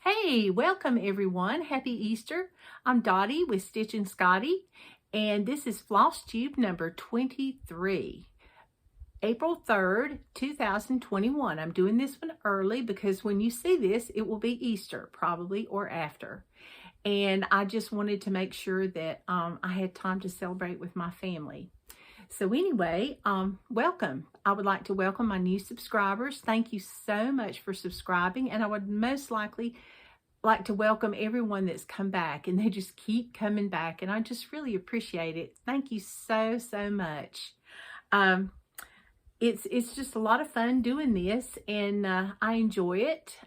Hey, welcome everyone. Happy Easter. I'm Dottie with Stitch and Scotty, and this is Flosstube number 23, April 3rd, 2021. I'm doing this one early because when you see this, it will be Easter, probably, or after. And I just wanted to make sure that I had time to celebrate with my family. So anyway, welcome. I would like to welcome my new subscribers. Thank you so much for subscribing, and I would most likely like to welcome everyone that's come back, and they just keep coming back, and I just really appreciate it. Thank you so much. It's just a lot of fun doing this, and I enjoy it.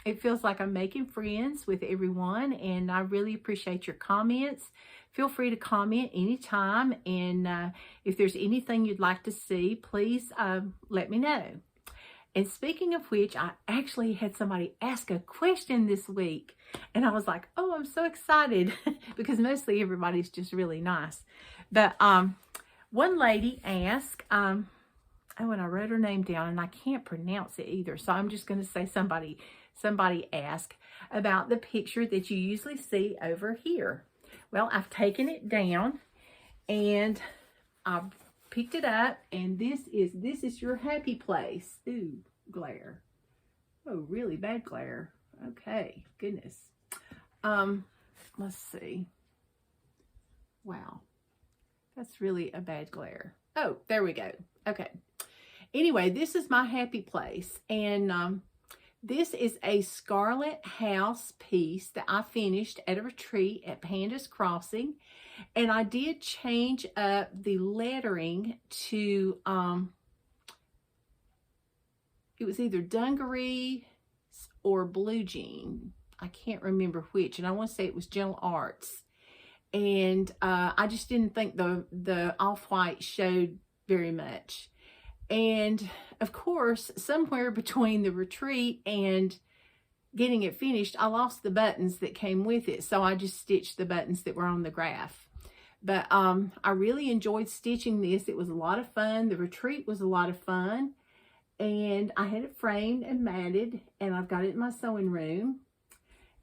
It feels like I'm making friends with everyone, and I really appreciate your comments. Feel free to comment anytime, and if there's anything you'd like to see, please let me know. And speaking of which, I actually had somebody ask a question this week, and I was like, oh, I'm so excited because mostly everybody's just really nice. But one lady asked, oh, and I wrote her name down, and I can't pronounce it either, so I'm just going to say somebody asked about the picture that you usually see over here. Well, I've taken it down, and I've picked it up, and this is your happy place. Ooh, glare. Oh, really bad glare. Okay, goodness. Let's see. Wow, that's really a bad glare. Oh, there we go. Okay. Anyway, this is my happy place, and this is a Scarlet House piece that I finished at a retreat at Panda's Crossing. And I did change up the lettering to, it was either dungaree or blue jean. I can't remember which. And I want to say it was Gentle Arts. And I just didn't think the off-white showed very much. And of course, somewhere between the retreat and getting it finished, I lost the buttons that came with it. So I just stitched the buttons that were on the graph. But I really enjoyed stitching this. It was a lot of fun. The retreat was a lot of fun. And I had it framed and matted, and I've got it in my sewing room.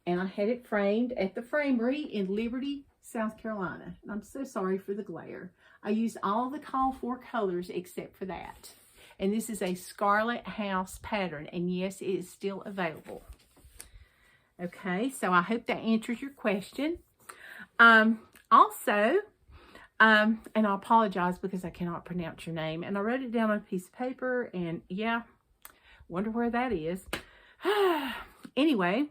And I had it framed at the Framery in Liberty, South Carolina. And I'm so sorry for the glare. I used all the call for colors except for that. And this is a Scarlet House pattern. And yes, it is still available. Okay, so I hope that answers your question. Also, and I apologize because I cannot pronounce your name. And I wrote it down on a piece of paper, and yeah, wonder where that is. Anyway,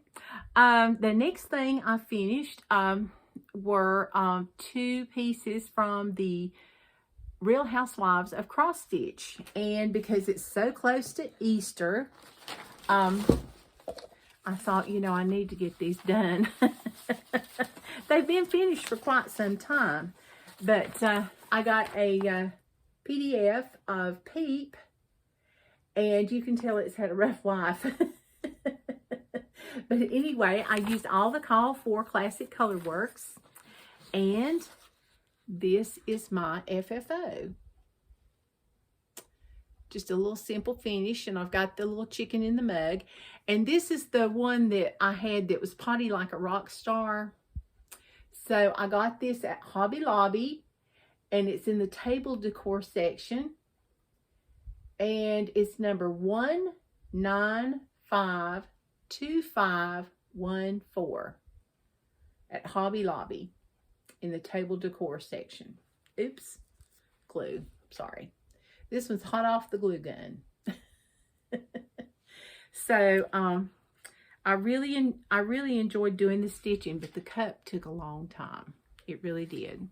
the next thing I finished were two pieces from the Real Housewives of Cross Stitch. And because it's so close to Easter, I thought, you know, I need to get these done. They've been finished for quite some time. But I got a PDF of Peep, and you can tell it's had a rough life. But anyway, I used all the Call for Classic Color Works, and this is my FFO. Just a little simple finish, and I've got the little chicken in the mug. And this is the one that I had that was Potty Like a Rock Star. So I got this at Hobby Lobby, and it's in the table decor section. And it's number 1952514 at Hobby Lobby in the table decor section. Oops, glue, sorry. This one's hot off the glue gun. So, I really enjoyed doing the stitching, but the cup took a long time. It really did.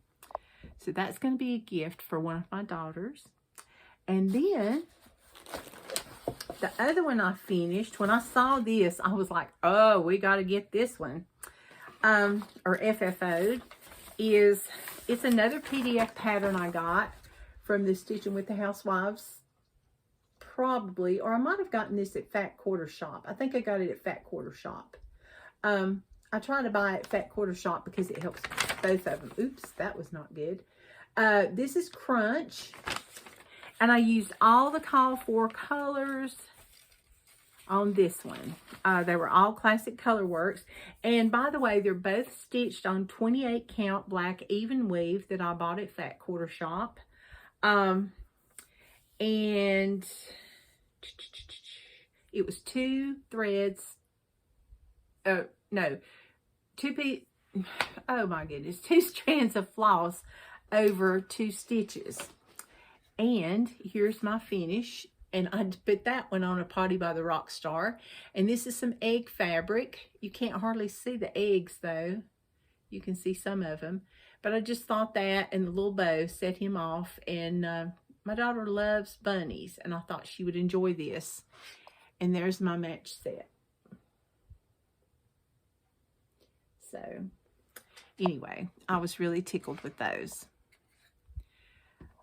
So that's going to be a gift for one of my daughters. And then the other one I finished, when I saw this, I was like, oh, we got to get this one. Or FFO'd. It's another PDF pattern I got from the Stitching with the Housewives. Probably, or I might have gotten this at Fat Quarter Shop. I think I got it at Fat Quarter Shop. I try to buy it at Fat Quarter Shop because it helps both of them. Oops, that was not good. This is Crunch, and I used all the Call for colors on this one. They were all Classic Color Works. And by the way, they're both stitched on 28 count black even weave that I bought at Fat Quarter Shop. And it was 2 threads. No, 2 oh my goodness, 2 strands of floss over 2 stitches. And here's my finish. And I put that one on a Potty by the Rockstar. And this is some egg fabric. You can't hardly see the eggs though. You can see some of them. But I just thought that and the little bow set him off. And my daughter loves bunnies. And I thought she would enjoy this. And there's my match set. So anyway, I was really tickled with those.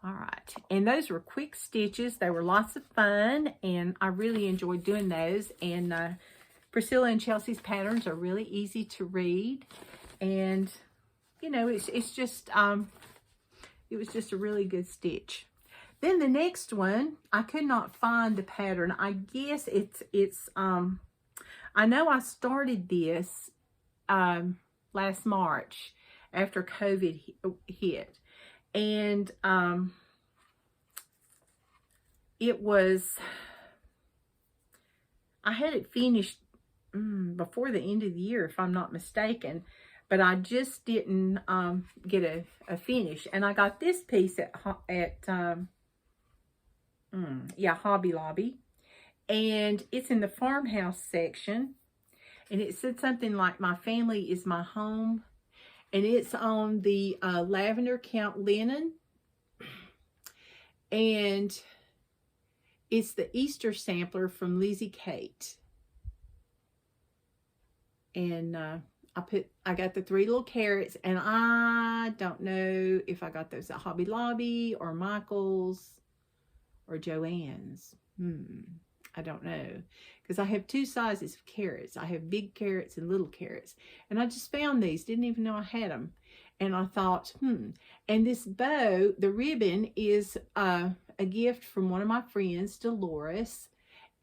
All right, and those were quick stitches. They were lots of fun, and I really enjoyed doing those. And Priscilla and Chelsea's patterns are really easy to read, and you know, it's just it was just a really good stitch. Then the next one, I could not find the pattern. I guess it's I know I started this last March after COVID hit. And it was, I had it finished before the end of the year, if I'm not mistaken, but I just didn't get a finish. And I got this piece at Hobby Lobby, and it's in the farmhouse section, and it said something like, "My family is my home." And it's on the lavender count linen. And it's the Easter sampler from Lizzie Kate. And I got the 3 little carrots. And I don't know if I got those at Hobby Lobby or Michael's or Joann's. I don't know, because I have 2 sizes of carrots. I have big carrots and little carrots. And I just found these, didn't even know I had them. And I thought, And this bow, the ribbon, is a gift from one of my friends, Dolores.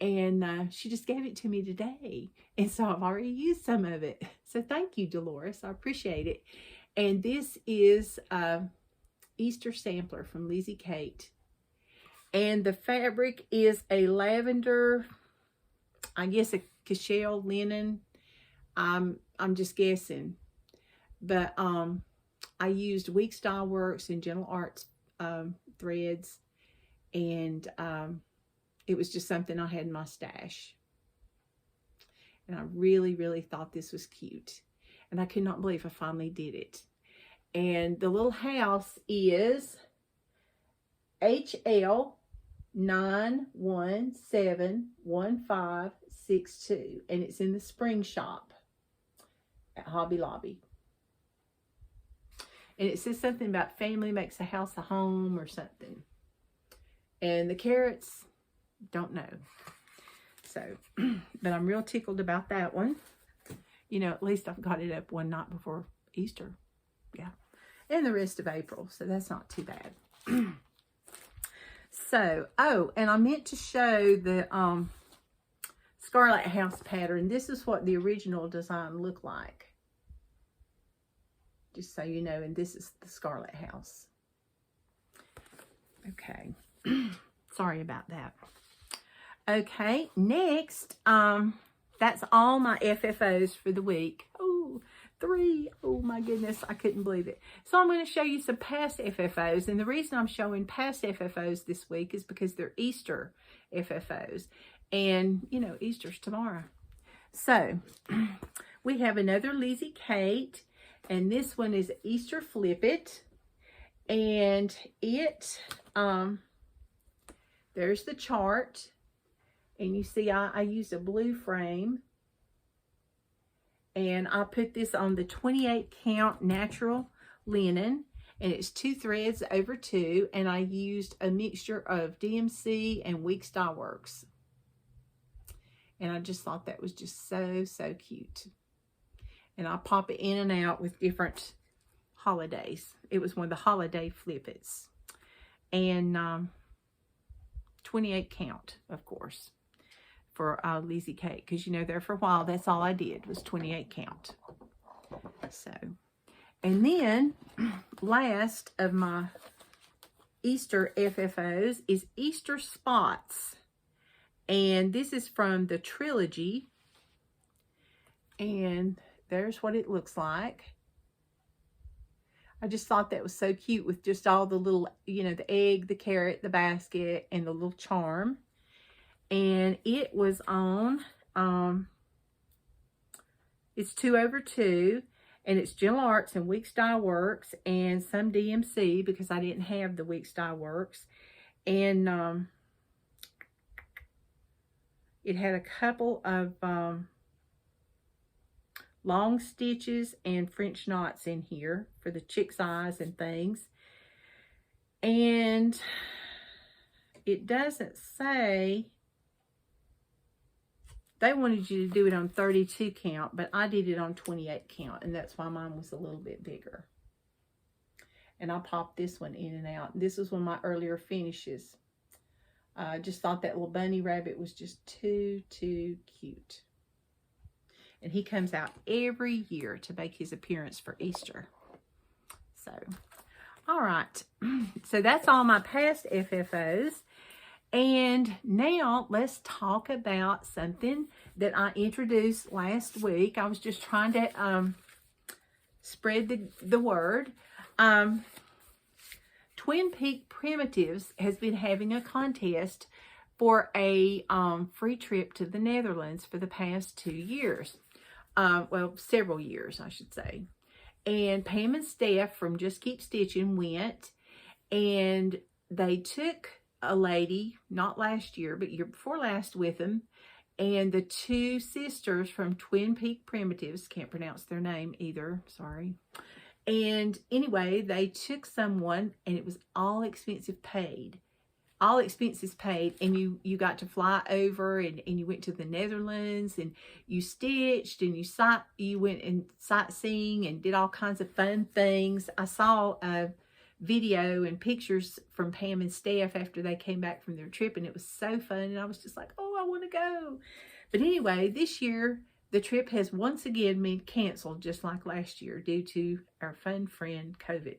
And she just gave it to me today. And so I've already used some of it. So thank you, Dolores. I appreciate it. And this is Easter sampler from Lizzie Kate. And the fabric is a lavender, I guess a cashel linen. I'm just guessing. But I used Week Style Works and Gentle Arts threads. And it was just something I had in my stash. And I really, really thought this was cute. And I could not believe I finally did it. And the little house is HL 9171562, and it's in the spring shop at Hobby Lobby. And it says something about family makes a house a home or something. And the carrots, don't know. So, but I'm real tickled about that one. You know, at least I've got it up one night before Easter. Yeah. And the rest of April, so that's not too bad. So, oh, and I meant to show the Scarlet House pattern. This is what the original design looked like. Just so you know, and this is the Scarlet House. Okay. Sorry about that. Okay, next, that's all my FFOs for the week. Oh, 3. Oh my goodness, I couldn't believe it. So I'm going to show you some past FFOs. And the reason I'm showing past FFOs this week is because they're Easter FFOs. And, you know, Easter's tomorrow. So we have another Lizzie Kate. And this one is Easter Flip It. And it, there's the chart. And you see I used a blue frame. And I put this on the 28 count natural linen. And it's 2 threads over 2. And I used a mixture of DMC and Week Style Works. And I just thought that was just so, so cute. And I pop it in and out with different holidays. It was one of the holiday flippets. And 28 count, of course. for Lizzie Kate, because, you know, there for a while, that's all I did was 28 count. So, and then last of my Easter FFOs is Easter Spots. And this is from the trilogy. And there's what it looks like. I just thought that was so cute with just all the little, you know, the egg, the carrot, the basket, and the little charm. And it was on, it's 2/2, and it's Gentle Arts and Weeks Dye Works and some DMC, because I didn't have the Weeks Dye Works. And it had a couple of long stitches and French knots in here for the chick's eyes and things. And it doesn't say, they wanted you to do it on 32 count, but I did it on 28 count, and that's why mine was a little bit bigger. And I popped this one in and out. This was one of my earlier finishes. I just thought that little bunny rabbit was just too cute. And he comes out every year to make his appearance for Easter. So, all right. So that's all my past FFOs. And now let's talk about something that I introduced last week. I was just trying to spread the word. Twin Peak Primitives has been having a contest for a free trip to the Netherlands for the past 2 years. Well, several years, I should say. And Pam and Steph from Just Keep Stitching went, and they took a lady, not last year, but year before last, with them, and the 2 sisters from Twin Peak Primitives, can't pronounce their name either, sorry. And anyway, they took someone, and it was all expenses paid, and you got to fly over, and you went to the Netherlands, and you stitched, and you went and sightseeing and did all kinds of fun things. I saw a video and pictures from Pam and Steph after they came back from their trip, and it was so fun, and I was just like, oh, I want to go. But anyway, this year the trip has once again been canceled, just like last year, due to our fun friend COVID.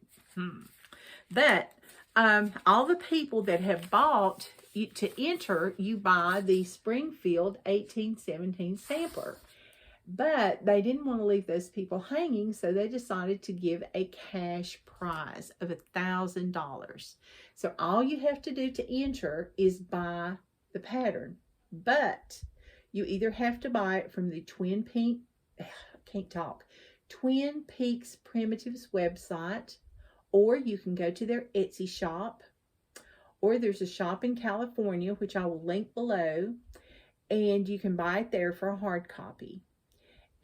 But all the people that have bought, to enter, you buy the Springfield 1817 sampler. But they didn't want to leave those people hanging, so they decided to give a cash prize of $1,000. So all you have to do to enter is buy the pattern. But you either have to buy it from the Twin Peaks Primitives website, or you can go to their Etsy shop, or there's a shop in California, which I will link below, and you can buy it there for a hard copy.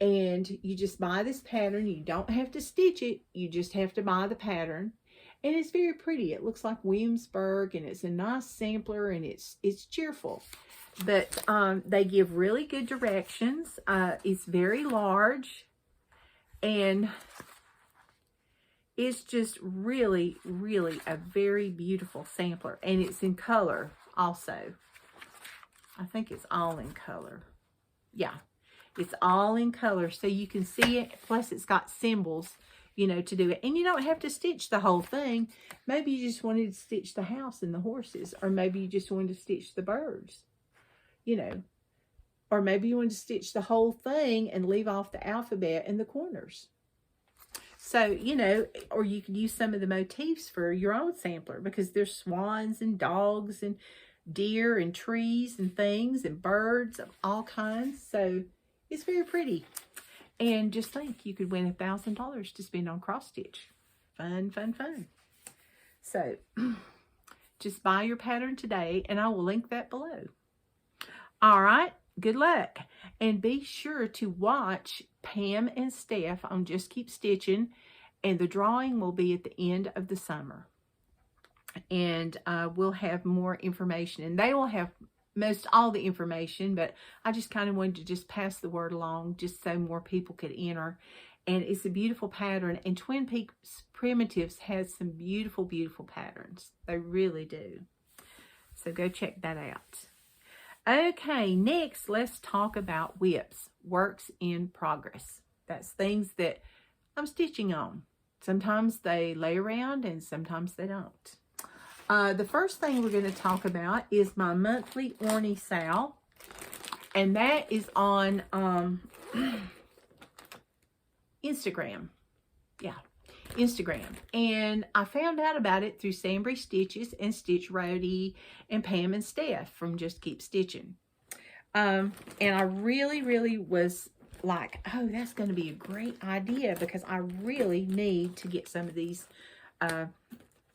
And you just buy this pattern. You don't have to stitch it. You just have to buy the pattern. And it's very pretty. It looks like Williamsburg, and it's a nice sampler, and it's cheerful. But they give really good directions. It's very large, and it's just really, really a very beautiful sampler. And it's in color also. I think it's all in color. Yeah. It's all in color, so you can see it. Plus, it's got symbols, you know, to do it. And you don't have to stitch the whole thing. Maybe you just wanted to stitch the house and the horses. Or maybe you just wanted to stitch the birds, you know. Or maybe you wanted to stitch the whole thing and leave off the alphabet in the corners. So, you know, or you could use some of the motifs for your own sampler, because there's swans and dogs and deer and trees and things and birds of all kinds. So it's very pretty. And just think, you could win $1,000 to spend on cross stitch. Fun, fun, fun. So just buy your pattern today, and I will link that below. All right, good luck. And be sure to watch Pam and Steph on Just Keep Stitching, and the drawing will be at the end of the summer. And we'll have more information, and they will have most all the information, but I just kind of wanted to just pass the word along just so more people could enter. And it's a beautiful pattern, and Twin Peaks Primitives has some beautiful, beautiful patterns. They really do. So go check that out. Okay, next, let's talk about whips, works in progress. That's things that I'm stitching on. Sometimes they lay around and sometimes they don't. The first thing we're going to talk about is my monthly Orny Sal, and that is on Instagram. Yeah, Instagram. And I found out about it through Sambry Stitches and Stitch Roadie and Pam and Steph from Just Keep Stitching. And I really was like, oh, that's going to be a great idea, because I really need to get some of these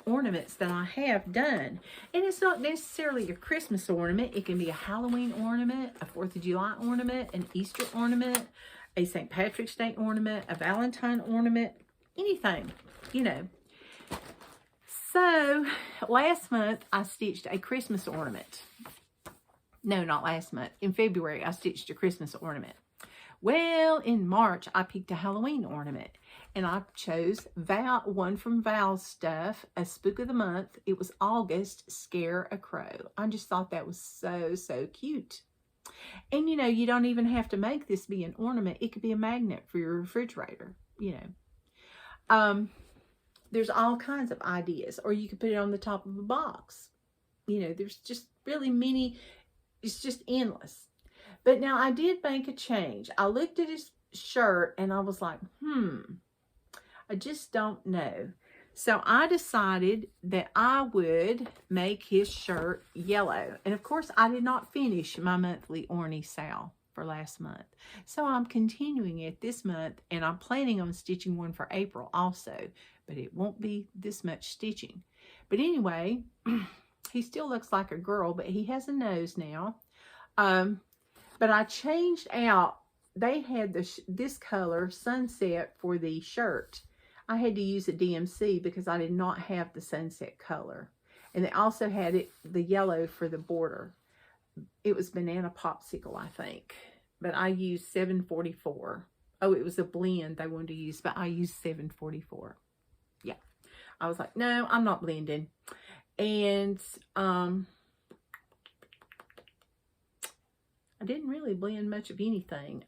ornaments that I have done. And it's not necessarily a Christmas ornament. It can be a Halloween ornament, a 4th of July ornament, an Easter ornament, a St. Patrick's Day ornament, a Valentine ornament, anything, you know. So last month I stitched a Christmas ornament. No, not last month. In February I stitched a Christmas ornament. Well, in March I picked a Halloween ornament, and I chose one from Val's stuff, a Spook of the Month. It was August, Scare a Crow. I just thought that was so cute. And you know, you don't even have to make this be an ornament. It could be a magnet for your refrigerator, you know. There's all kinds of ideas, or you could put it on the top of a box. You know, there's just really many, it's just endless. But now I did make a change. I looked at his shirt and I was like, I just don't know. So I decided that I would make his shirt yellow. And of course, I did not finish my monthly Orny Sal for last month. So I'm continuing it this month, and I'm planning on stitching one for April also, but it won't be this much stitching. But anyway, he still looks like a girl, but he has a nose now. But I changed out, they had this color sunset for the shirt. I had to use a DMC because I did not have the sunset color. And they also had the yellow for the border. It was Banana Popsicle, I think. But I used 744. Oh, it was a blend they wanted to use, but I used 744. Yeah. I was like, no, I'm not blending. And I didn't really blend much of anything.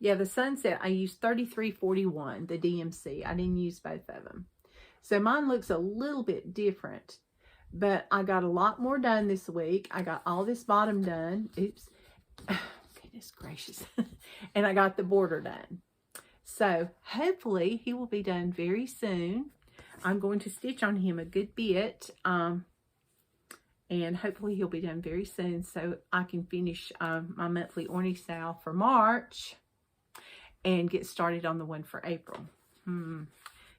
Yeah, the sunset, I used 3341, the DMC. I didn't use both of them. So mine looks a little bit different, but I got a lot more done this week. I got all this bottom done. Oops. Oh, goodness gracious. And I got the border done. So hopefully he will be done very soon. I'm going to stitch on him a good bit. And hopefully he'll be done very soon, so I can finish my monthly Orny Sal for March and get started on the one for April.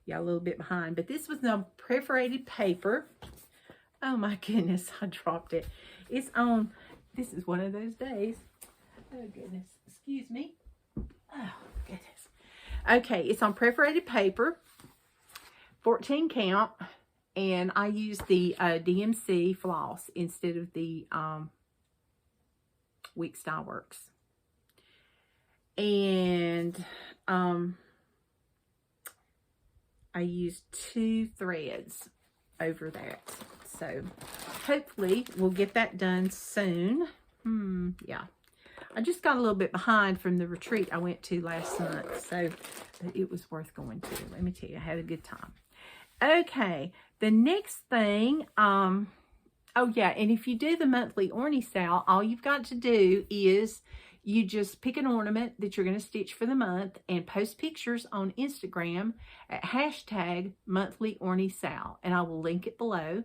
Yeah, a little bit behind. But this was the perforated paper. Oh my goodness, I dropped it. It's on, this is one of those days. Oh goodness, excuse me. Oh goodness. Okay, it's on perforated paper, 14 count. And I use the DMC floss instead of the Week Style Works. And I used 2 threads over that. So hopefully we'll get that done soon. Yeah. I just got a little bit behind from the retreat I went to last month. So but it was worth going to. Let me tell you, I had a good time. Okay, the next thing, oh yeah, and if you do the monthly Orny Sal, all you've got to do is you just pick an ornament that you're going to stitch for the month and post pictures on Instagram at hashtag monthly Orny Sal, and I will link it below.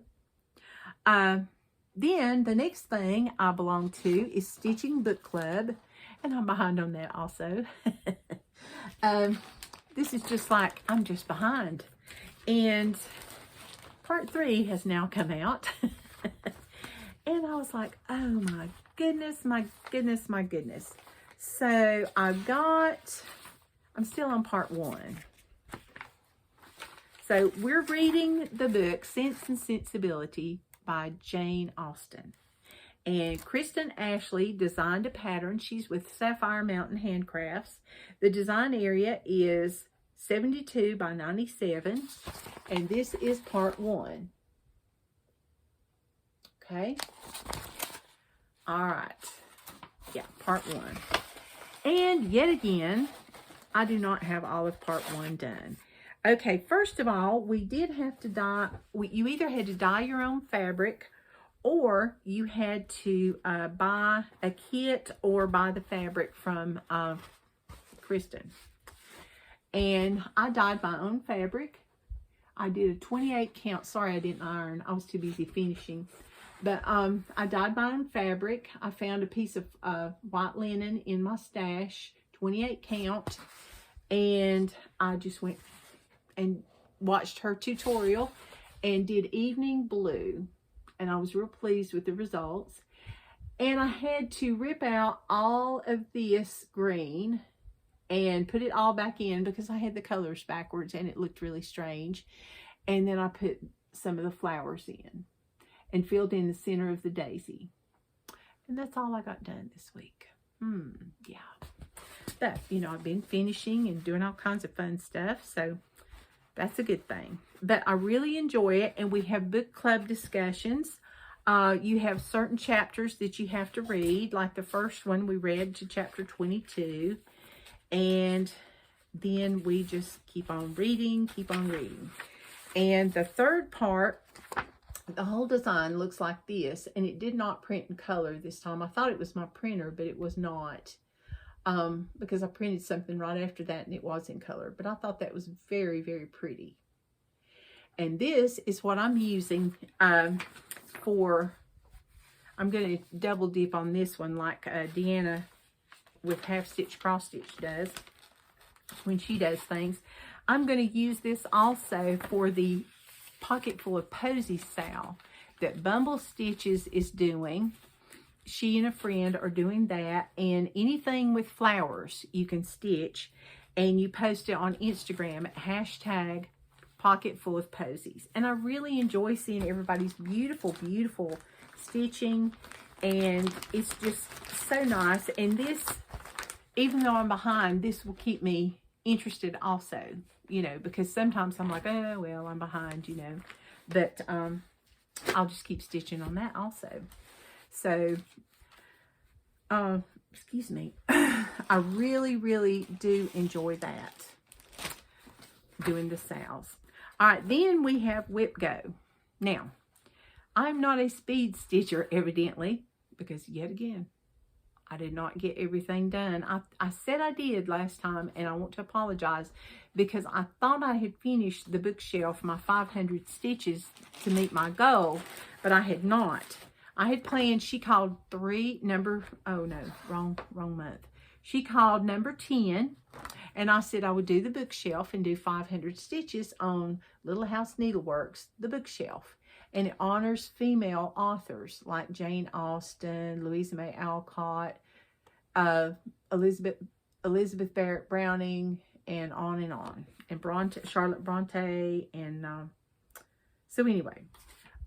Then the next thing I belong to is Stitching Book Club, and I'm behind on that also. This is just like, I'm just behind. And part 3 has now come out. And I was like, oh my goodness, my goodness, my goodness. So I'm still on part 1. So we're reading the book Sense and Sensibility by Jane Austen. And Kristen Ashley designed a pattern. She's with Sapphire Mountain Handcrafts. The design area is 72 by 97, and this is part 1. Okay. All right. Yeah, part 1. And yet again, I do not have all of part 1 done. Okay, first of all, we did have to dye. You either had to dye your own fabric, or you had to buy a kit or buy the fabric from Kristen. And I dyed my own fabric. I did a 28 count. Sorry, I didn't iron. I was too busy finishing. But I dyed my own fabric. I found a piece of white linen in my stash, 28 count. And I just went and watched her tutorial and did evening blue. And I was real pleased with the results. And I had to rip out all of this green and put it all back in because I had the colors backwards and it looked really strange. And then I put some of the flowers in and filled in the center of the daisy. And that's all I got done this week. Yeah. But, you know, I've been finishing and doing all kinds of fun stuff, so that's a good thing. But I really enjoy it, and we have book club discussions. You have certain chapters that you have to read, like the first one we read to chapter 22. And then we just keep on reading. And the third part, the whole design looks like this, and it did not print in color this time. I thought it was my printer, but it was not, because I printed something right after that and it was in color. But I thought that was very, very pretty. And this is what I'm using for, I'm going to double dip on this one like Deanna with half stitch cross stitch does when she does things. I'm going to use this also for the Pocket Full of Posies sale that Bumble Stitches is doing. She and a friend are doing that, and anything with flowers you can stitch, and you post it on Instagram at hashtag Pocket Full of Posies. And I really enjoy seeing everybody's beautiful, beautiful stitching, and it's just so nice. And this, even though I'm behind, this will keep me interested also, you know, because sometimes I'm like, oh, well, I'm behind, you know, but I'll just keep stitching on that also. So, excuse me, I really, really do enjoy that, doing the sales. All right, then we have Whip Go. Now, I'm not a speed stitcher, evidently, because yet again, I did not get everything done. I said I did last time, and I want to apologize because I thought I had finished the bookshelf, my 500 stitches to meet my goal, but I had not. I had planned, she called wrong month. She called number 10, and I said I would do the bookshelf and do 500 stitches on Little House Needleworks, the bookshelf. And it honors female authors like Jane Austen, Louisa May Alcott, Elizabeth Barrett Browning, and on. And Charlotte Bronte. And so anyway,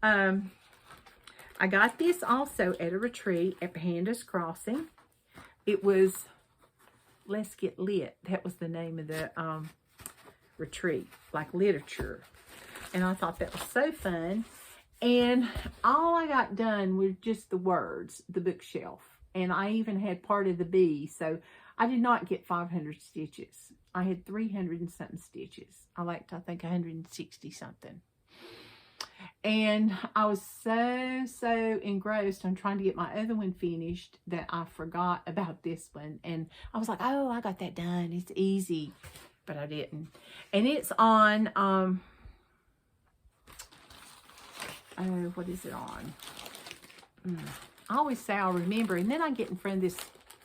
I got this also at a retreat at Panda's Crossing. It was Let's Get Lit. That was the name of the retreat, like literature. And I thought that was so fun. And all I got done was just the words, the bookshelf. And I even had part of the bee. So I did not get 500 stitches. I had 300 and something stitches. I think 160 something. And I was so engrossed on trying to get my other one finished that I forgot about this one. And I was like, oh, I got that done. It's easy. But I didn't. And it's on... what is it on? I always say I'll remember, and then I get in front of this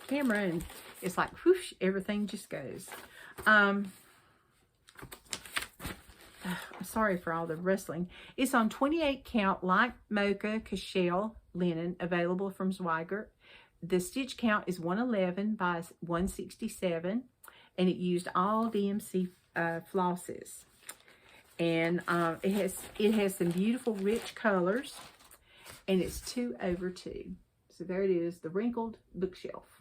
camera and it's like whoosh, everything just goes. I'm sorry for all the rustling. It's on 28 count light mocha cashel linen, available from Zweigert. The stitch count is 111 by 167, and it used all DMC flosses. And it has some beautiful rich colors, and it's 2/2. So there it is, the wrinkled bookshelf.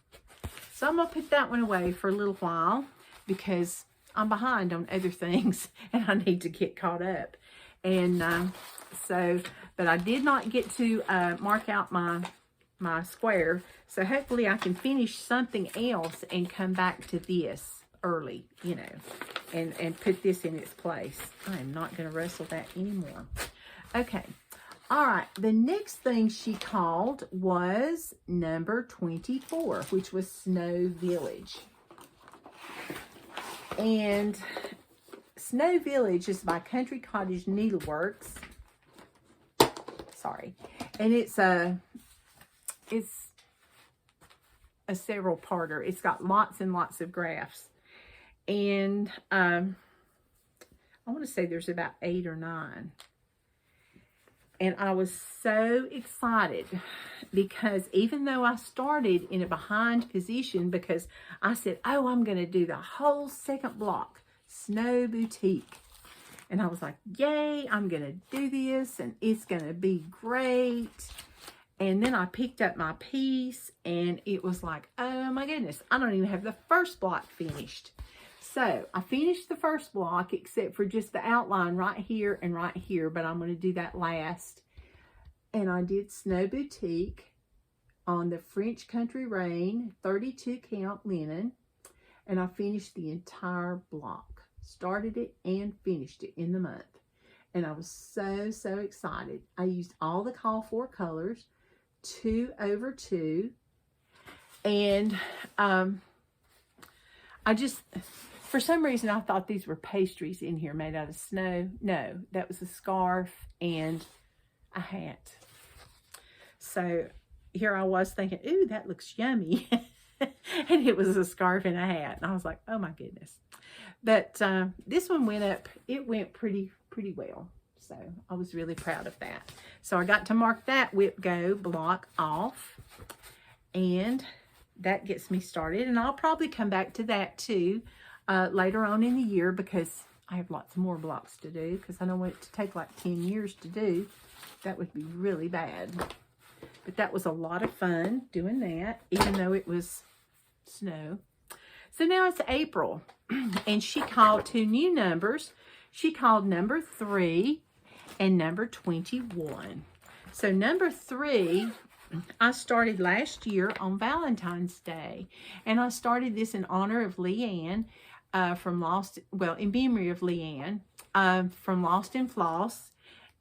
So I'm gonna put that one away for a little while because I'm behind on other things and I need to get caught up. And So, but I did not get to mark out my square. So hopefully I can finish something else and come back to this early, you know, and put this in its place. I am not going to wrestle that anymore. Okay. All right. The next thing she called was number 24, which was Snow Village. And Snow Village is by Country Cottage Needleworks. Sorry. And it's a several parter. It's got lots and lots of graphs. And I want to say there's about 8 or 9. And I was so excited because even though I started in a behind position, because I said, oh, I'm going to do the whole second block, Snow Boutique. And I was like, yay, I'm going to do this and it's going to be great. And then I picked up my piece and it was like, oh my goodness, I don't even have the first block finished. So I finished the first block except for just the outline right here and right here, but I'm going to do that last. And I did Snow Boutique on the French Country Rain 32 count linen. And I finished the entire block. Started it and finished it in the month. And I was so, so excited. I used all the call for colors, 2 over 2. And I just, for some reason, I thought these were pastries in here made out of snow. No, that was a scarf and a hat. So here I was thinking, ooh, that looks yummy. And it was a scarf and a hat. And I was like, oh my goodness. But this one went up, it went pretty well. So I was really proud of that. So I got to mark that whip go block off. And that gets me started. And I'll probably come back to that too later on in the year because I have lots more blocks to do because I don't want it to take like 10 years to do. That would be really bad. But that was a lot of fun doing that, even though it was snow. So now it's April, and she called 2 new numbers. She called number 3 and number 21. So number 3, I started last year on Valentine's Day, and I started this in honor of Leanne from Lost, well, in memory of Leanne from Lost and Floss,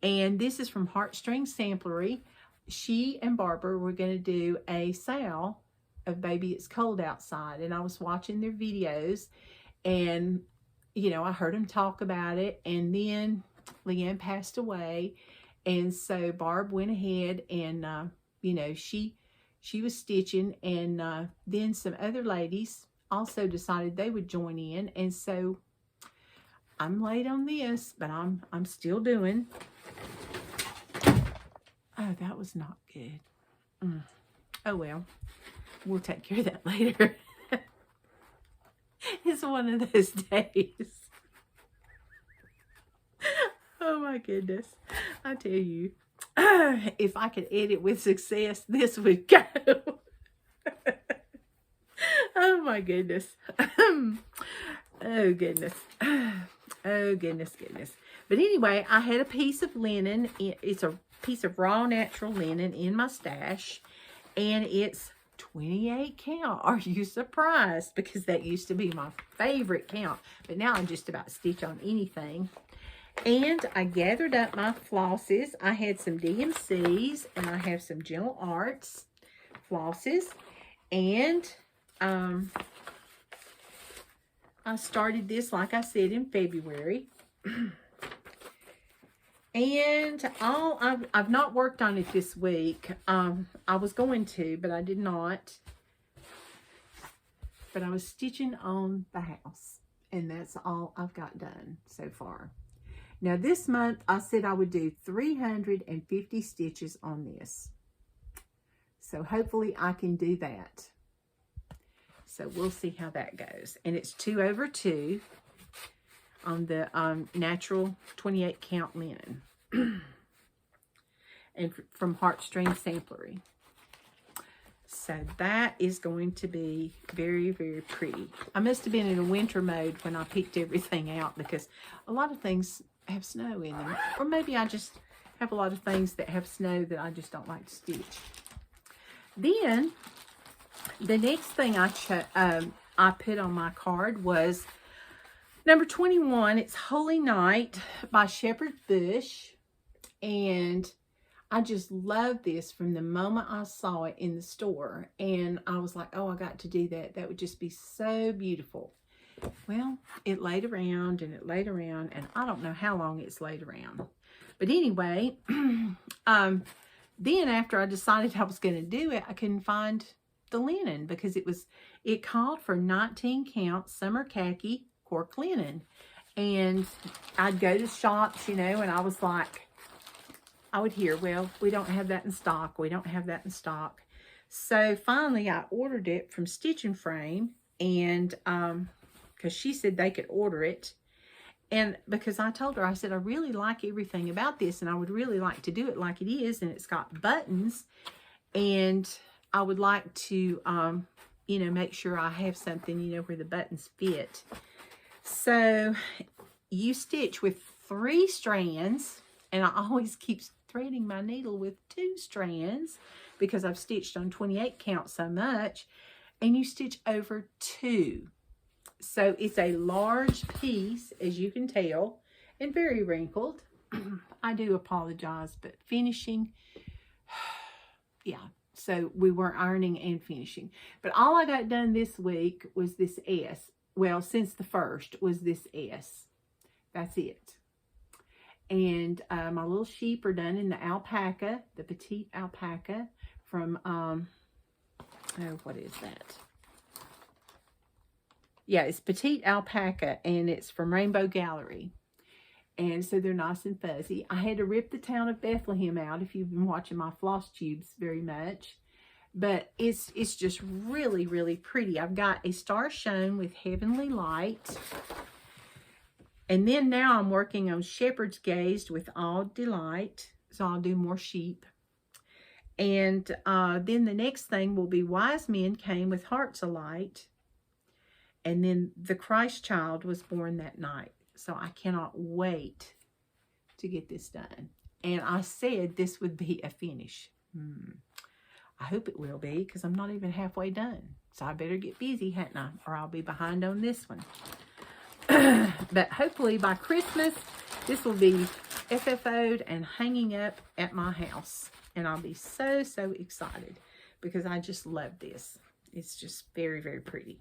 and this is from Heartstring Samplery. She and Barbara were going to do a sale of Baby It's Cold Outside, and I was watching their videos, and you know, I heard them talk about it, and then Leanne passed away, and so Barb went ahead and you know, she was stitching, and then some other ladies also decided they would join in, and so I'm late on this, but I'm still doing. Oh, that was not good. Oh, well. We'll take care of that later. It's one of those days. Oh, my goodness. I tell you, if I could edit with success, this would go. Oh, my goodness. Oh, goodness. Oh, goodness. But anyway, I had a piece of linen. It's a piece of raw natural linen in my stash, and it's 28 count. Are you surprised? Because that used to be my favorite count, but now I just about stitch on anything. And I gathered up my flosses. I had some DMCs, and I have some Gentle Arts flosses, and I started this, like I said, in February. And I've not worked on it this week. I was going to, but I did not. But I was stitching on the house, and that's all I've got done so far. Now this month, I said I would do 350 stitches on this. So hopefully I can do that. So we'll see how that goes. And it's 2 over 2. On the natural 28 count linen. And from Heartstring Samplery. So that is going to be very, very pretty. I must have been in a winter mode when I picked everything out because a lot of things have snow in them. Or maybe I just have a lot of things that have snow that I just don't like to stitch. Then, the next thing I put on my card was number 21. It's Holy Night by Shepherd's Bush. And I just love this from the moment I saw it in the store. And I was like, oh, I got to do that. That would just be so beautiful. Well, it laid around and it laid around. And I don't know how long it's laid around. But anyway, then after I decided I was going to do it, I couldn't find the linen because it called for 19 count summer khaki cork linen. And I'd go to shops, you know, and I was like, I would hear, well, we don't have that in stock. We don't have that in stock. So finally I ordered it from Stitch and Frame, and because she said they could order it. And because I told her, I said, I really like everything about this, and I would really like to do it like it is, and it's got buttons, and I would like to, you know, make sure I have something, you know, where the buttons fit. So you stitch with 3 strands, and I always keep threading my needle with 2 strands because I've stitched on 28 count so much, and you stitch over 2. So it's a large piece, as you can tell, and very wrinkled. I do apologize, but finishing, yeah. So we weren't ironing and finishing. But all I got done this week was this S. Well, since the first was this S. That's it. And my little sheep are done in the alpaca, the petite alpaca from, oh, what is that? Yeah, it's petite alpaca, and it's from Rainbow Gallery. And so they're nice and fuzzy. I had to rip the town of Bethlehem out, if you've been watching my Flosstubes very much. But it's just really, really pretty. I've got a star shone with Heavenly Light. And then now I'm working on Shepherd's Gazed with All Delight. So I'll do more sheep. And then the next thing will be Wise Men Came with Hearts Alight. And then the Christ Child was born that night. So I cannot wait to get this done. And I said this would be a finish. I hope it will be, because I'm not even halfway done. So I better get busy, hadn't I? Or I'll be behind on this one. But hopefully by Christmas, this will be FFO'd and hanging up at my house. And I'll be so, so excited because I just love this. It's just very, very pretty.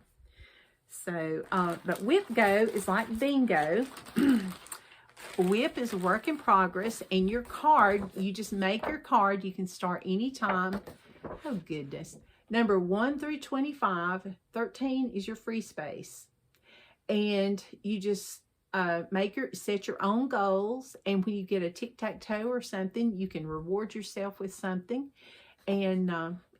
So, but Whip Go is like bingo. Whip is a work in progress, and your card, you just make your card. You can start anytime. Oh, goodness. Number 1 through 25. 13 is your free space. And you just set your own goals. And when you get a tic-tac-toe or something, you can reward yourself with something. And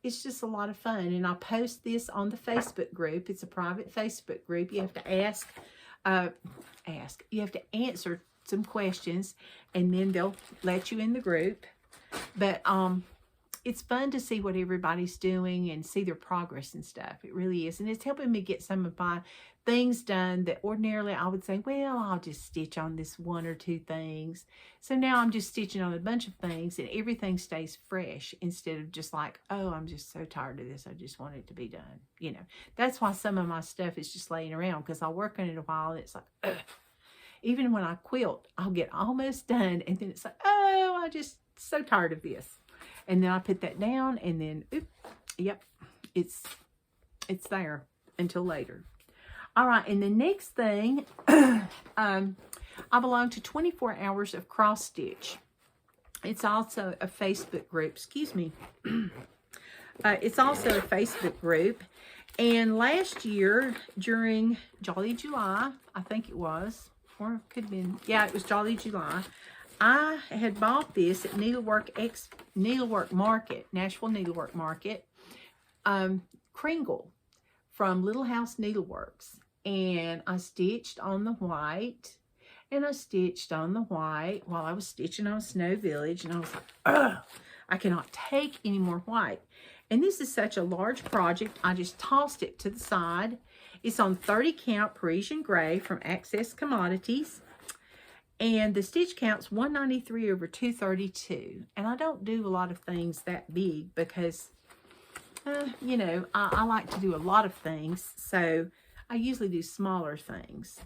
it's just a lot of fun. And I post this on the Facebook group. It's a private Facebook group. You have to you have to answer some questions, and then they'll let you in the group. But it's fun to see what everybody's doing and see their progress and stuff. It really is. And it's helping me get some of my things done that ordinarily I would say, well, I'll just stitch on this 1 or 2 things. So now I'm just stitching on a bunch of things, and everything stays fresh instead of just like, oh, I'm just so tired of this. I just want it to be done. You know, that's why some of my stuff is just laying around, because I'll work on it a while and it's like, ugh. Even when I quilt, I'll get almost done, and then it's like, oh, I'm just so tired of this. And then I put that down, and then, yep, it's there until later. All right, and the next thing, I belong to 24 Hours of Cross Stitch. It's also a Facebook group. Excuse me. It's also a Facebook group. And last year, during Jolly July, I think it was, or it could have been, yeah, it was Jolly July, I had bought this at Needlework Market, Nashville Needlework Market, Kringle from Little House Needleworks. And I stitched on the white, and I stitched on the white while I was stitching on Snow Village. And I was like, ugh, I cannot take any more white. And this is such a large project, I just tossed it to the side. It's on 30 count Parisian Gray from Access Commodities. And the stitch count's 193 over 232. And I don't do a lot of things that big because, you know, I like to do a lot of things. So I usually do smaller things.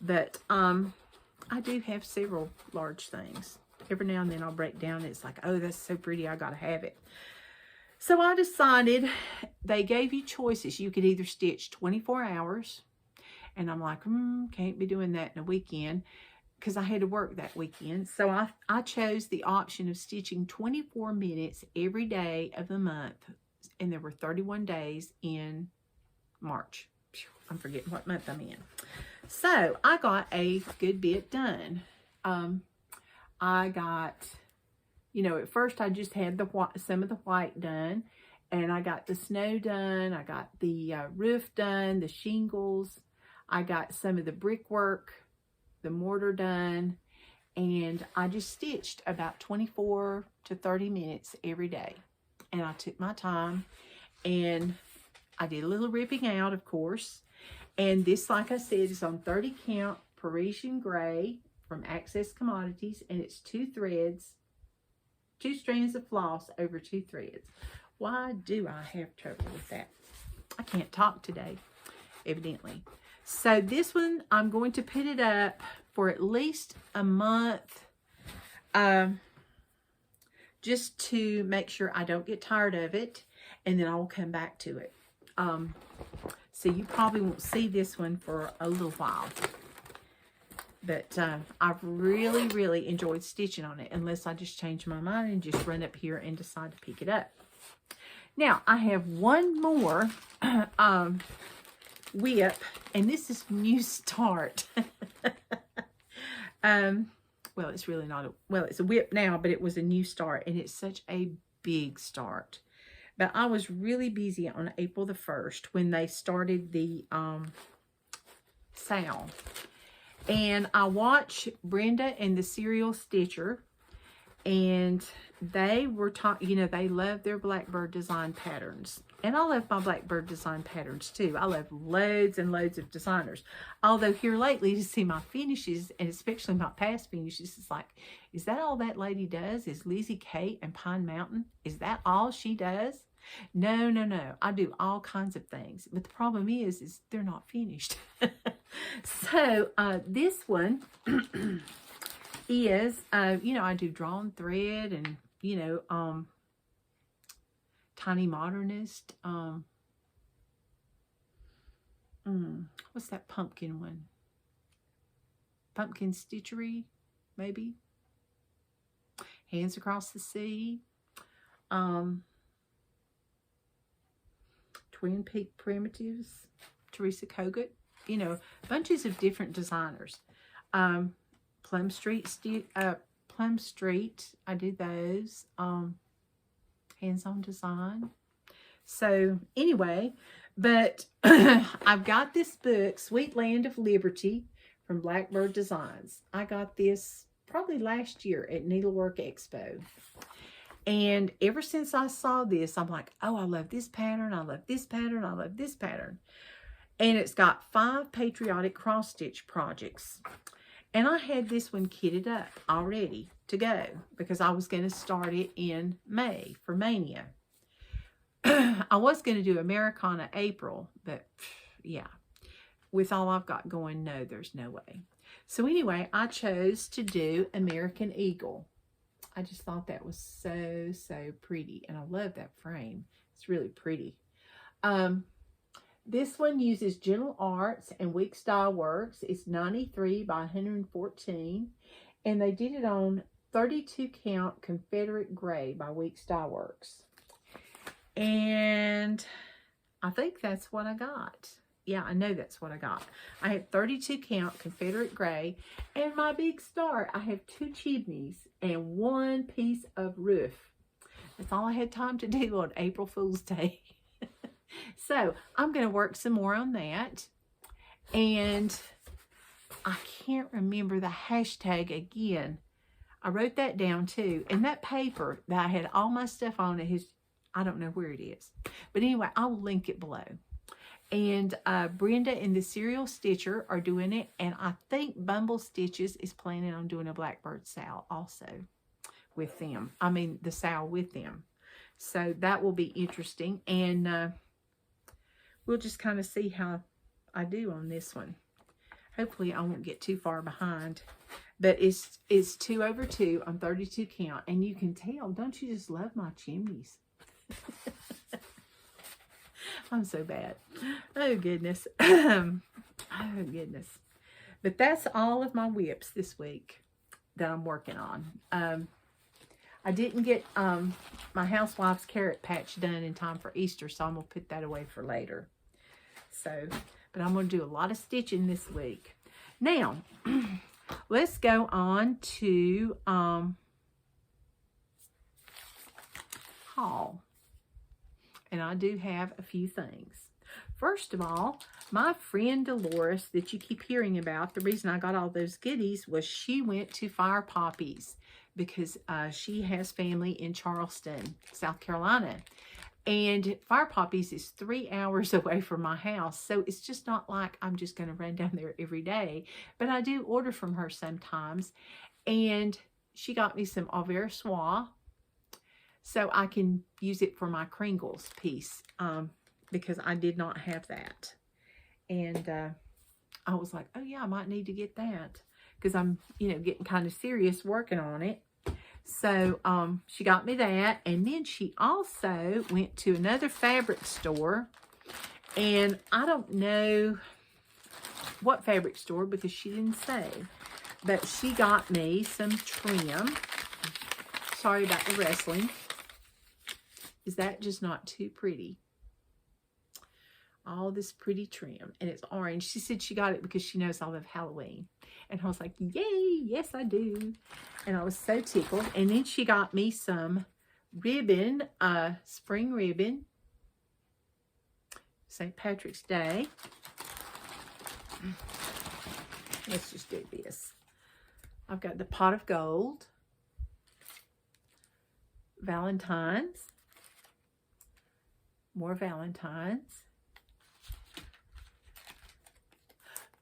But I do have several large things. Every now and then I'll break down. It's like, oh, that's so pretty. I got to have it. So I decided they gave you choices. You could either stitch 24 hours. And I'm like, can't be doing that in a weekend, because I had to work that weekend. So I chose the option of stitching 24 minutes every day of the month. And there were 31 days in March. I'm forgetting what month I'm in. So I got a good bit done. I got, you know, at first I just had some of the white done. And I got the snow done. I got the roof done, the shingles. I got some of the brickwork, the mortar done, and I just stitched about 24 to 30 minutes every day. And I took my time, and I did a little ripping out, of course. And this, like I said, is on 30 count Parisian gray from Access Commodities, and it's 2 threads, 2 strands of floss over 2 threads. Why do I have trouble with that? I can't talk today, evidently. So this one, I'm going to put it up for at least a month, just to make sure I don't get tired of it, and then I will come back to it. So you probably won't see this one for a little while. But I've really, really enjoyed stitching on it, unless I just change my mind and just run up here and decide to pick it up. Now, I have one more whip, and this is New Start. Well, it's really not it's a whip now, but it was a New Start, and it's such a big start. But I was really busy on April the 1st when they started the sale. And I watched Brenda and the Serial Stitcher, and they were talking, you know, they love their Blackbird design patterns. And I love my Blackbird design patterns too. I love loads and loads of designers. Although here lately, to see my finishes, and especially my past finishes, it's like, is that all that lady does? Is Lizzie Kate and Pine Mountain? Is that all she does? No, no, no. I do all kinds of things. But the problem is they're not finished. So this one is, you know, I do drawn thread and, you know, Tiny Modernist. What's that pumpkin one? Pumpkin Stitchery, maybe. Hands Across the Sea. Twin Peak Primitives. Teresa Kogut. You know, bunches of different designers. Plum Street, I do those. Hands-on design. So anyway, but I've got this book, Sweet Land of Liberty, from Blackbird Designs. I got this probably last year at Needlework Expo. And ever since I saw this, I'm like, oh, I love this pattern. I love this pattern. I love this pattern. And it's got 5 patriotic cross-stitch projects. And I had this one kitted up already to go because I was going to start it in May for Mania. I was going to do Americana April, but yeah, with all I've got going, no, there's no way. So anyway, I chose to do American Eagle. I just thought that was so, so pretty. And I love that frame. It's really pretty. This one uses Gentle Arts and Week Style Works. It's 93 by 114. And they did it on 32 count Confederate Gray by Week Style Works. And I think that's what I got. Yeah, I know that's what I got. I had 32 count Confederate Gray. And my big start, I have 2 chimneys and 1 piece of roof. That's all I had time to do on April Fool's Day. So I'm going to work some more on that. And I can't remember the hashtag again. I wrote that down too. And that paper that I had all my stuff on, I don't know where it is. But anyway, I'll link it below. And Brenda and the Serial Stitcher are doing it. And I think Bumble Stitches is planning on doing a Blackbird Sow also with them. I mean, the sow with them. So that will be interesting. And we'll just kind of see how I do on this one. Hopefully I won't get too far behind. But it's 2 over 2 on 32 count. And you can tell, don't you just love my chimneys? I'm so bad. Oh, goodness. Oh, goodness. But that's all of my whips this week that I'm working on. I didn't get my Housewife's carrot patch done in time for Easter, so I'm going to put that away for later. So, but I'm going to do a lot of stitching this week. Now, let's go on to haul. And I do have a few things. First of all, my friend Dolores that you keep hearing about, the reason I got all those goodies was she went to Fire Poppies because she has family in Charleston, South Carolina. And Fire Poppies is 3 hours away from my house. So it's just not like I'm just going to run down there every day. But I do order from her sometimes. And she got me some au ver soie. So I can use it for my Kringles piece. Because I did not have that. And I was like, oh yeah, I might need to get that. Because I'm, getting kind of serious working on it. So, she got me that. And then she also went to another fabric store. And I don't know what fabric store because she didn't say. But she got me some trim. Sorry about the wrestling. Is that just not too pretty? All this pretty trim. And it's orange. She said she got it because she knows I love Halloween. And I was like, yay, yes I do. And I was so tickled. And then she got me some ribbon, spring ribbon. St. Patrick's Day. Let's just do this. I've got the pot of gold. Valentine's. More Valentine's.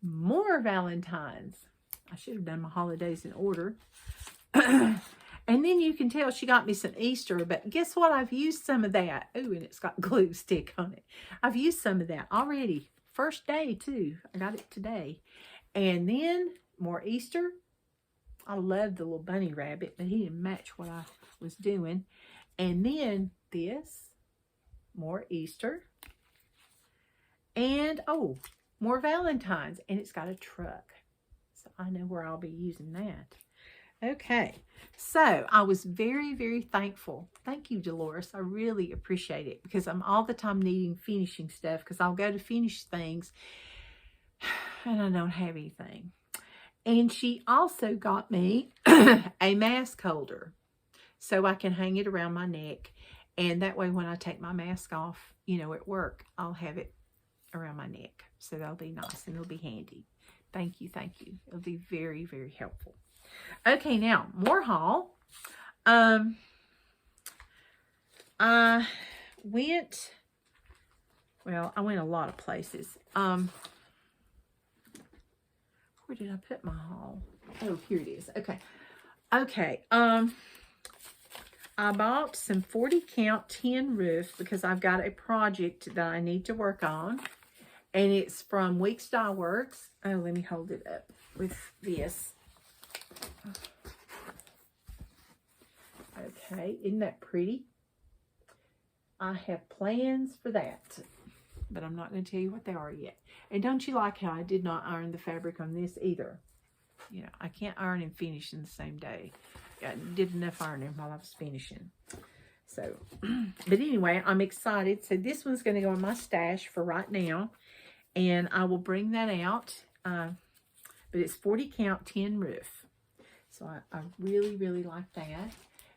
More Valentine's. I should have done my holidays in order. And then you can tell she got me some Easter, but guess what? I've used some of that. Ooh, and it's got glue stick on it. I've used some of that already. First day, too. I got it today. And then more Easter. I love the little bunny rabbit, but he didn't match what I was doing. And then this. More Easter. And, oh, more Valentine's. And it's got a truck. So I know where I'll be using that. Okay. So I was very, very thankful. Thank you, Dolores. I really appreciate it because I'm all the time needing finishing stuff because I'll go to finish things and I don't have anything. And she also got me a mask holder so I can hang it around my neck. And that way when I take my mask off, at work, I'll have it around my neck. So that'll be nice and it'll be handy. Thank you, thank you. It'll be very, very helpful. Okay, now, more haul. I went a lot of places. Where did I put my haul? Oh, here it is. Okay. Okay, I bought some 40 count tin roofs because I've got a project that I need to work on. And it's from Weeks Dye Works. Oh, let me hold it up with this. Okay, isn't that pretty? I have plans for that. But I'm not going to tell you what they are yet. And don't you like how I did not iron the fabric on this either? I can't iron and finish in the same day. I did enough ironing while I was finishing. So, but anyway, I'm excited. So this one's going to go in my stash for right now. And I will bring that out. But it's 40 count tin roof. So I really, really like that.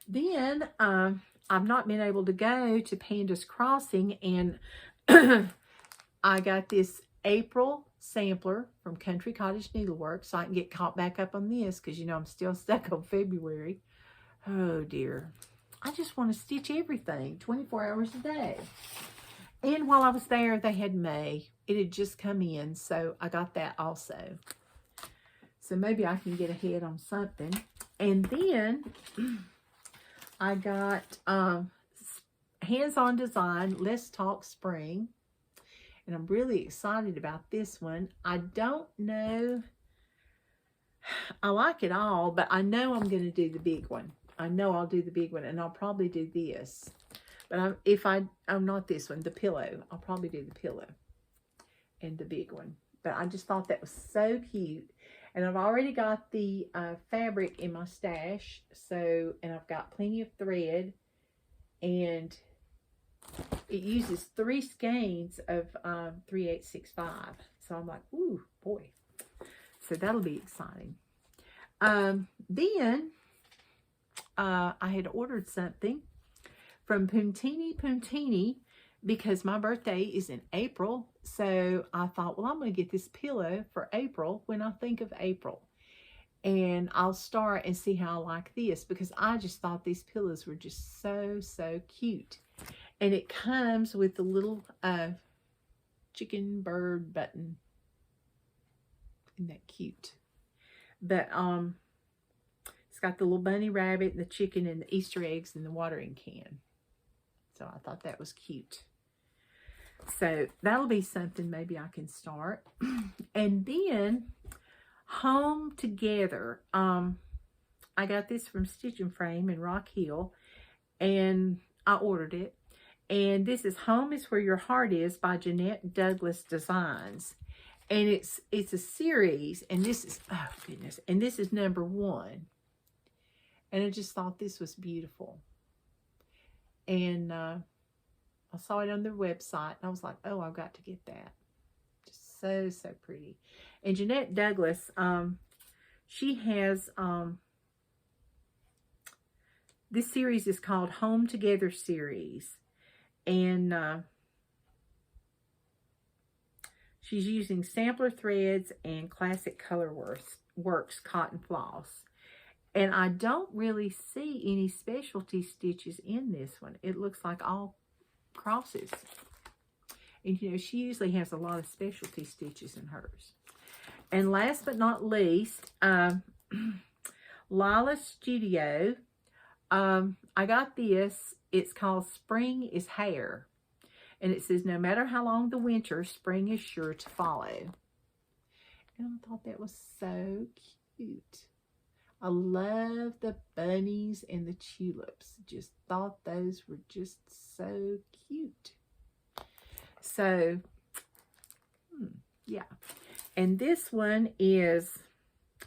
Then I've not been able to go to Panda's Crossing. And I got this April sampler from Country Cottage Needlework. So I can get caught back up on this. Because, I'm still stuck on February. Oh, dear. I just want to stitch everything 24 hours a day. And while I was there, they had May. it had just come in, so I got that also. So maybe I can get ahead on something. And then I got Hands-On Design, Let's Talk Spring. And I'm really excited about this one. I don't know. I like it all, but I know I'm going to do the big one. I know I'll do the big one, and I'll probably do this. But I'm not this one, the pillow. I'll probably do the pillow and the big one. But I just thought that was so cute. And I've already got the fabric in my stash. So, and I've got plenty of thread. And it uses 3 skeins of 3865. So I'm like, ooh, boy. So that'll be exciting. Then I had ordered something from Puntini because my birthday is in April. So I thought, well, I'm going to get this pillow for April when I think of April. And I'll start and see how I like this, because I just thought these pillows were just so, so cute. And it comes with the little chicken bird button. Isn't that cute? But it's got the little bunny rabbit, the chicken, and the Easter eggs in the watering can. So I thought that was cute. So that'll be something maybe I can start. And then Home Together. I got this from Stitch and Frame in Rock Hill, and I ordered it. And this is Home is Where Your Heart Is by Jeanette Douglas Designs. And it's a series, and this is, oh goodness, and this is number 1. And I just thought this was beautiful. And I saw it on their website, and I was like, oh, I've got to get that. Just so, so pretty. And Jeanette Douglas, she has, this series is called Home Together Series. And she's using sampler threads and classic color works cotton floss. And I don't really see any specialty stitches in this one. It looks like all crosses. And you know, she usually has a lot of specialty stitches in hers. And last but not least, Lila Studio. I got this. It's called Spring is Hair. And it says, no matter how long the winter, spring is sure to follow. And I thought that was so cute. I love the bunnies and the tulips. Just thought those were just so cute. So, yeah. And this one is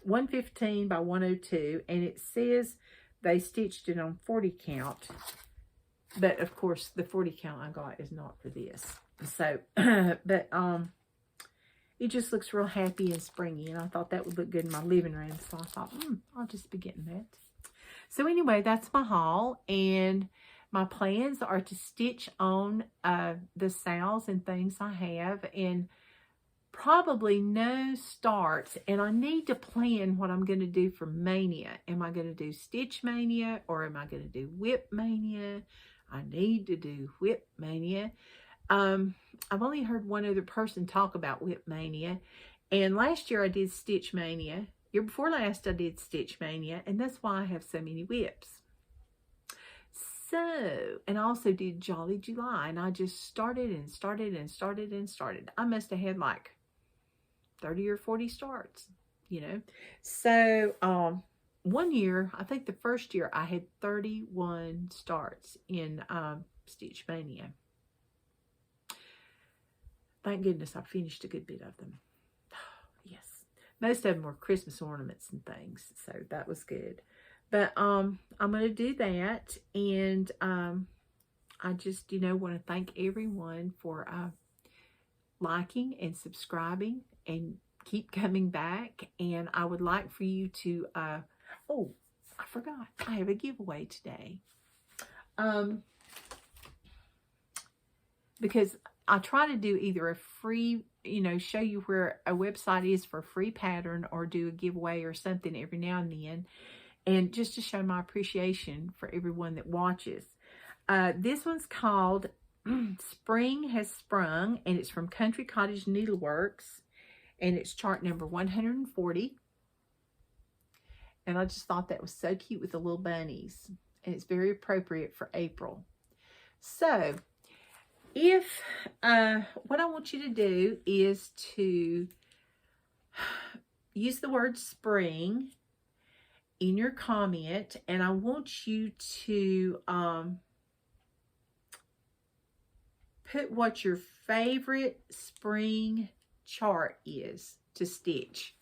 115 by 102. And it says they stitched it on 40 count. But, of course, the 40 count I got is not for this. So, but, it just looks real happy and springy. And I thought that would look good in my living room. So I thought, I'll just be getting that. So, anyway, that's my haul. And my plans are to stitch on the sales and things I have. And probably no starts. And I need to plan what I'm going to do for Mania. Am I going to do Stitch Mania, or am I going to do Whip Mania? I need to do Whip Mania. I've only heard one other person talk about Whip Mania. And last year I did Stitch Mania. Year before last I did Stitch Mania. And that's why I have so many whips. So, and I also did Jolly July. And I just started and started and started and started. I must have had like 30 or 40 starts, you know. So, one year, I think the first year, I had 31 starts in Stitch Mania. Thank goodness I finished a good bit of them. Yes. Most of them were Christmas ornaments and things, so that was good. But I'm going to do that, and I just, you know, want to thank everyone for liking and subscribing and keep coming back. And I would like for you to... oh, I forgot. I have a giveaway today. Because I try to do either a free, you know, show you where a website is for a free pattern, or do a giveaway or something every now and then. And just to show my appreciation for everyone that watches. This one's called Spring Has Sprung, and it's from Country Cottage Needleworks, and it's chart number 140. And I just thought that was so cute with the little bunnies, and it's very appropriate for April. So, if what I want you to do is to use the word spring in your comment, and I want you to put what your favorite spring chart is to stitch,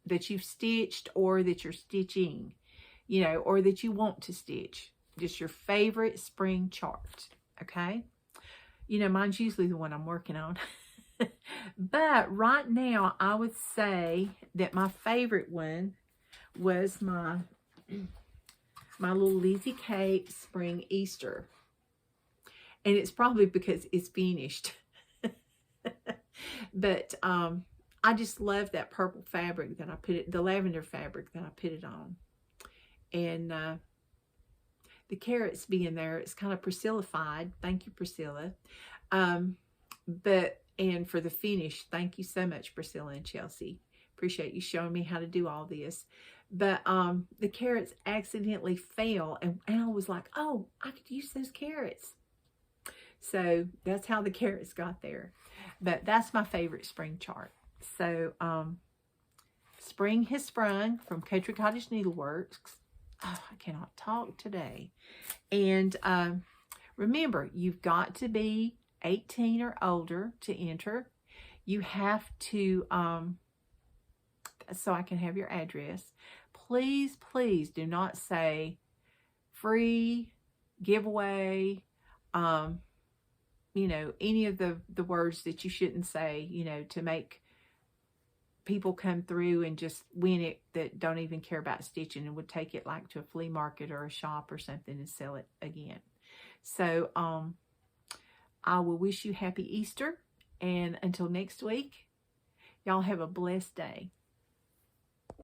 that you've stitched or that you're stitching, you know, or that you want to stitch. Just your favorite spring chart, okay? You know, mine's usually the one I'm working on. But right now, I would say that my favorite one was my little Lizzie Kate Spring Easter. And it's probably because it's finished. But I just love that purple fabric that I put it, the lavender fabric that I put it on. And the carrots being there, it's kind of Priscilla-fied. Thank you, Priscilla. And for the finish, thank you so much, Priscilla and Chelsea. Appreciate you showing me how to do all this. But the carrots accidentally fell, and I was like, oh, I could use those carrots. So that's how the carrots got there. But that's my favorite spring chart. So Spring Has Sprung from Country Cottage Needleworks. Oh, I cannot talk today. And remember, you've got to be 18 or older to enter. You have to, so I can have your address. Please, please do not say free, giveaway, you know, any of the words that you shouldn't say, you know, to make people come through and just win it that don't even care about stitching and would take it like to a flea market or a shop or something and sell it again. So I will wish you happy Easter, and until next week, y'all have a blessed day.